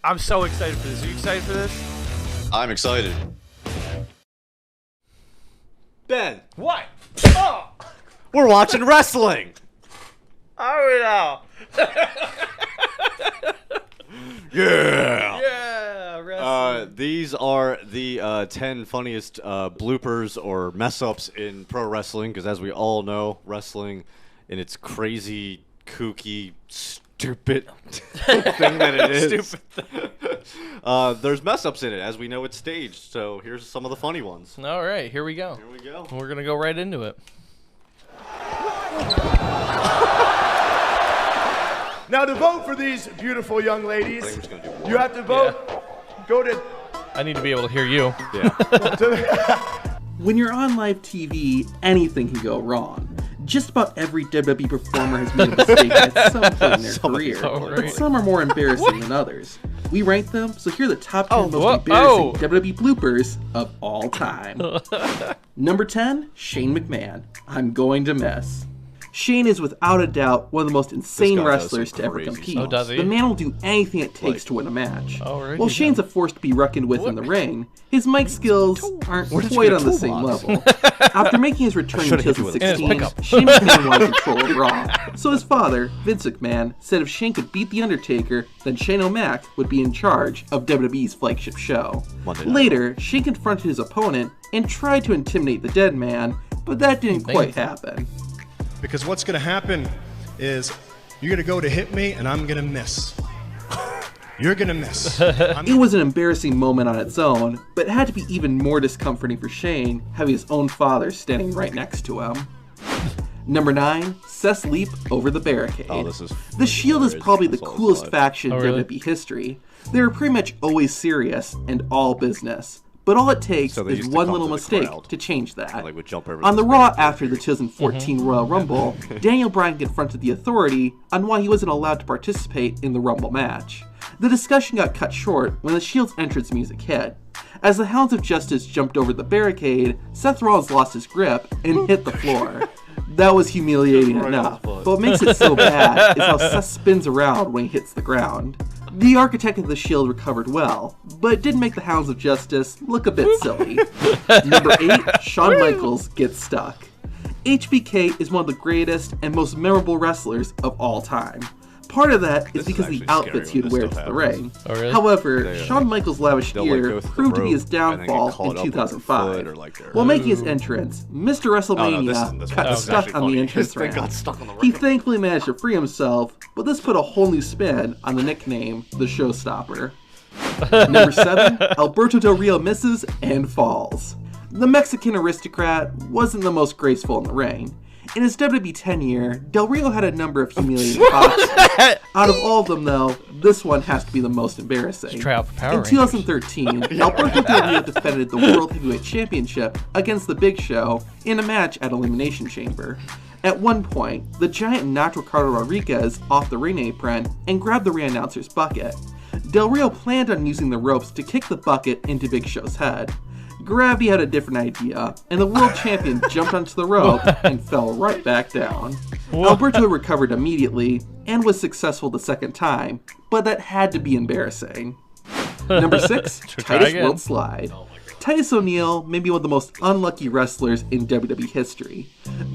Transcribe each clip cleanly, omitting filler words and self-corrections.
I'm so excited for this. Are you excited for this? I'm excited. Ben, What? Oh! we're watching wrestling. Are we now? Yeah. Yeah, wrestling. These are the 10 funniest bloopers or mess-ups in pro wrestling, because as we all know, wrestling in its crazy, kooky, stupid thing that it is. Stupid thing. There's mess-ups in it, as we know it's staged, so here's some of the funny ones. All right, here we go. Here we go. We're going to go right into it. Now to vote for these beautiful young ladies, I think we're just gonna do you have to vote. Go to I need to be able to hear you. Yeah. When you're on live TV, anything can go wrong. Just about every WWE performer has made a mistake at some point in their career, but some are more embarrassing than others. We rank them, so here are the top 10 most embarrassing WWE bloopers of all time. Number 10, Shane McMahon. I'm going to miss. Shane is without a doubt one of the most insane wrestlers to ever compete. Oh, does he? The man will do anything it takes to win a match. Oh, really? While Shane's a force to be reckoned with in the ring, his mic skills aren't quite on the same level. After making his return in 2016, Shane McMahon wanted control of Raw. So his father, Vince McMahon, said if Shane could beat The Undertaker, then Shane O'Mac would be in charge of WWE's flagship show. Later, Shane confronted his opponent and tried to intimidate the dead man, but that didn't quite happen. Because what's going to happen is you're going to go to hit me and I'm going to miss. You're going to miss. It was an embarrassing moment on its own, but it had to be even more discomforting for Shane having his own father standing right next to him. Number 9, Seth's leap over the barricade. Oh, this is the Shield is probably the coolest faction in really? WWE history. They are pretty much always serious and all business. But all it takes is one little mistake to change that. On the Raw after the 2014 Royal Rumble, Daniel Bryan confronted the Authority on why he wasn't allowed to participate in the Rumble match. The discussion got cut short when the Shield's entrance music hit. As the Hounds of Justice jumped over the barricade, Seth Rollins lost his grip and hit the floor. That was humiliating enough, but what makes it so bad is how Seth spins around when he hits the ground. The Architect of the Shield recovered well, but it did make the Hounds of Justice look a bit silly. Number 8, Shawn Michaels gets stuck. HBK is one of the greatest and most memorable wrestlers of all time. Part of that is because of the outfits he would wear to the ring. Oh, really? However, Shawn Michaels' lavish gear proved to be his downfall in 2005. While making his entrance, Mr. WrestleMania got stuck on the entrance ramp. He thankfully managed to free himself, but this put a whole new spin on the nickname, the Showstopper. Number 7, Alberto Del Rio misses and falls. The Mexican aristocrat wasn't the most graceful in the ring. In his WWE tenure, Del Rio had a number of humiliating botches. Out of all of them, though, this one has to be the most embarrassing. In 2013, Alberto Del Rio defended the World Heavyweight Championship against The Big Show in a match at Elimination Chamber. At one point, the Giant knocked Ricardo Rodriguez off the ring apron and grabbed the ring announcer's bucket. Del Rio planned on using the ropes to kick the bucket into Big Show's head. Gravity had a different idea, and the world champion jumped onto the rope and fell right back down. Alberto recovered immediately and was successful the second time, but that had to be embarrassing. Number 6, Titus World Slide. Titus ONeil may be one of the most unlucky wrestlers in WWE history.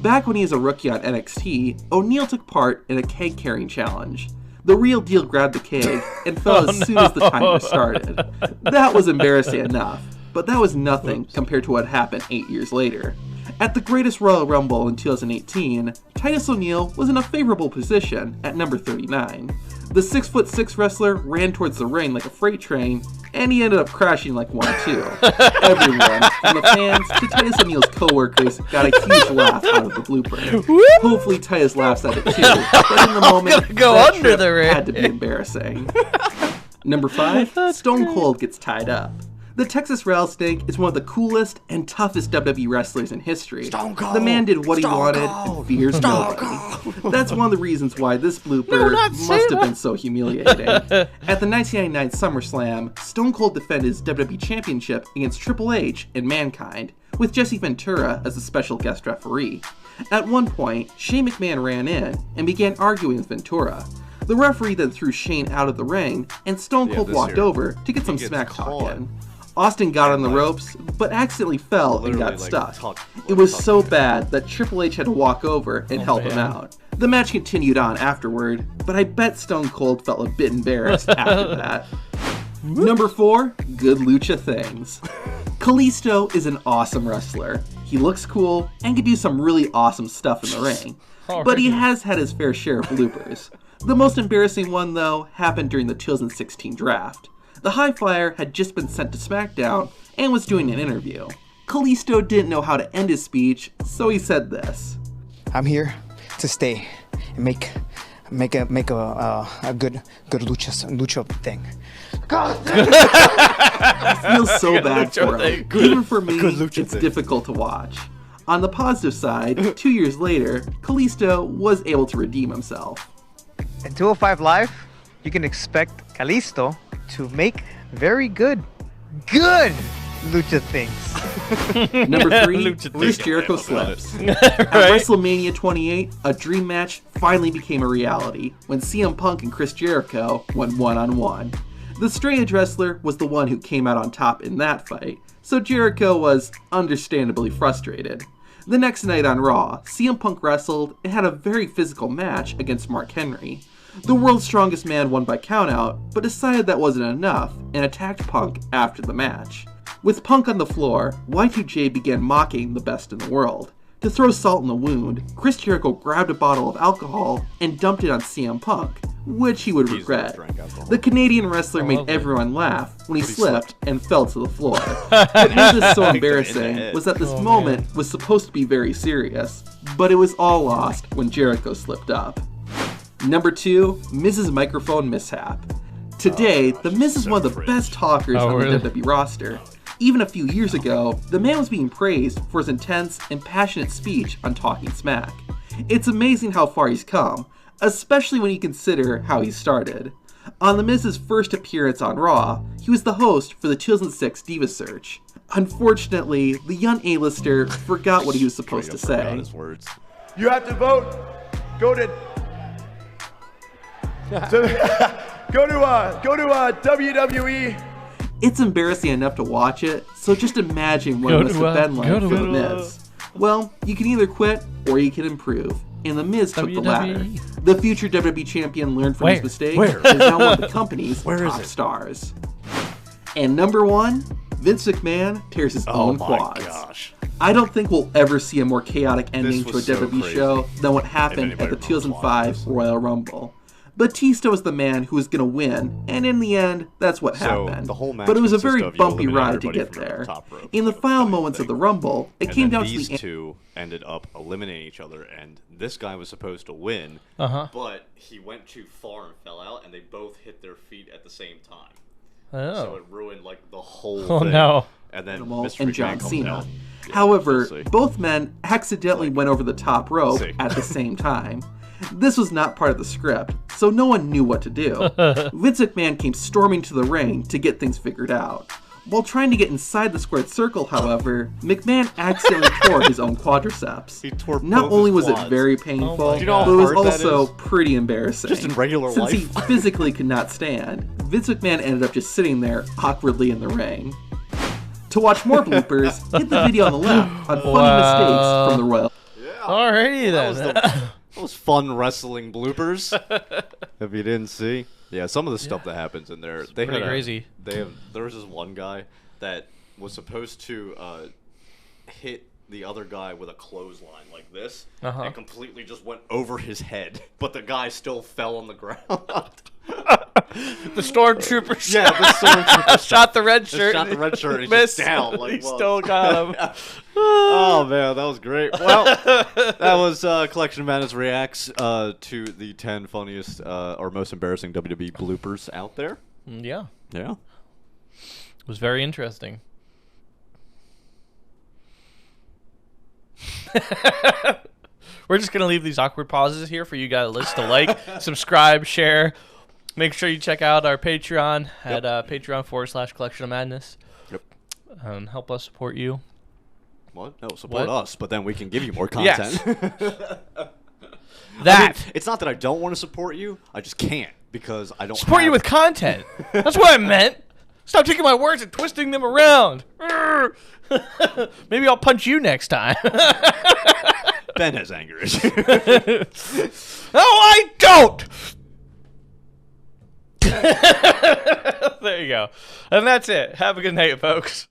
Back when he was a rookie on NXT, ONeil took part in a keg carrying challenge. The real deal grabbed the keg and fell as soon as the timer started. That was embarrassing enough. But that was nothing compared to what happened 8 years later. At the Greatest Royal Rumble in 2018, Titus ONeil was in a favorable position at number 39. The 6'6" wrestler ran towards the ring like a freight train, and he ended up crashing like one too. Everyone, from the fans to Titus ONeil's co-workers, got a huge laugh out of the blooper. Hopefully Titus laughs at it too, but in the moment, that trip had to be embarrassing. Number 5, Stone Cold gets tied up. The Texas Rattlesnake is one of the coolest and toughest WWE wrestlers in history. The man did what he wanted and fears nobody. That's one of the reasons why this blooper must have been so humiliating. At the 1999 SummerSlam, Stone Cold defended his WWE Championship against Triple H and Mankind, with Jesse Ventura as a special guest referee. At one point, Shane McMahon ran in and began arguing with Ventura. The referee then threw Shane out of the ring, and Stone Cold walked over to get some smack talk in. Austin got on the ropes, but accidentally fell and got stuck. It was so bad that Triple H had to walk over and help him out. The match continued on afterward, but I bet Stone Cold felt a bit embarrassed after that. Number 4, good lucha things. Kalisto is an awesome wrestler. He looks cool and can do some really awesome stuff in the ring. But he has had his fair share of bloopers. The most embarrassing one, though, happened during the 2016 draft. The High Flyer had just been sent to SmackDown and was doing an interview. Kalisto didn't know how to end his speech, so he said this. I'm here to stay and make a good lucha thing. I feel so bad for him. Even for me, it's difficult to watch. On the positive side, 2 years later, Kalisto was able to redeem himself. In 205 Live, you can expect Kalisto to make very good lucha things. Number 3, Chris Jericho slips. At WrestleMania 28, a dream match finally became a reality when CM Punk and Chris Jericho went one-on-one. The straight-edge wrestler was the one who came out on top in that fight, so Jericho was understandably frustrated. The next night on Raw, CM Punk wrestled and had a very physical match against Mark Henry. The world's strongest man won by countout, but decided that wasn't enough and attacked Punk after the match. With Punk on the floor, Y2J began mocking the best in the world. To throw salt in the wound, Chris Jericho grabbed a bottle of alcohol and dumped it on CM Punk, which he would regret. The Canadian wrestler made everyone laugh when he slipped and fell to the floor. What made this so embarrassing was that this moment was supposed to be very serious, but it was all lost when Jericho slipped up. Number 2, Miz's microphone mishap. Today, The Miz is one of the best talkers on the WWE roster. Even a few years ago, the man was being praised for his intense and passionate speech on Talking Smack. It's amazing how far he's come, especially when you consider how he started. On The Miz's first appearance on Raw, he was the host for the 2006 Diva Search. Unfortunately, the young A-lister forgot what he was supposed to say. You have to vote. Go to WWE. It's embarrassing enough to watch it, so just imagine what it must have been like for The Miz. Well, you can either quit or you can improve, and The Miz took the latter. The future WWE champion learned from his mistake and is now one of the company's top stars. And number 1, Vince McMahon tears his own quads. Gosh. I don't think we'll ever see a more chaotic ending to a WWE show than what happened at the 2005 Royal Rumble. Batista was the man who was going to win, and in the end, that's what happened. But it was a very bumpy ride to get there. In the final moments of the Rumble, it came down to the end. These two ended up eliminating each other, and this guy was supposed to win, but he went too far and fell out, and they both hit their feet at the same time. So it ruined like the whole thing. No. And then and John Cena. However, both men accidentally went over the top rope at the same time. This was not part of the script, so no one knew what to do. Vince McMahon came storming to the ring to get things figured out. While trying to get inside the squared circle, however, McMahon accidentally tore his own quadriceps. He tore Not only was it very painful, but it was also pretty embarrassing. Just in regular Since life. he physically could not stand, Vince McMahon ended up just sitting there awkwardly in the ring. To watch more bloopers, hit the video on the left on funny mistakes from the Royal. Alrighty then. That was fun wrestling bloopers. If you didn't see, some of the stuff that happens in there, they pretty crazy. There was this one guy that was supposed to hit the other guy with a clothesline like this, and completely just went over his head, but the guy still fell on the ground. The stormtrooper shot the red shirt. Shot the red shirt. And missed. He's down. Like, he still got him. Oh man, that was great. Well, that was Collection of Madness reacts to the 10 funniest or most embarrassing WWE bloopers out there. Yeah. It was very interesting. We're just gonna leave these awkward pauses here for you guys to like, subscribe, share. Make sure you check out our Patreon at Patreon.com/Collection of Madness. Yep. Help us support you. What? No, support us, but then we can give you more content. Yes. That. I mean, it's not that I don't want to support you. I just can't because I don't support you with content. That's what I meant. Stop taking my words and twisting them around. Maybe I'll punch you next time. Ben has anger issues. No, I don't. There you go. And that's it. Have a good night, folks.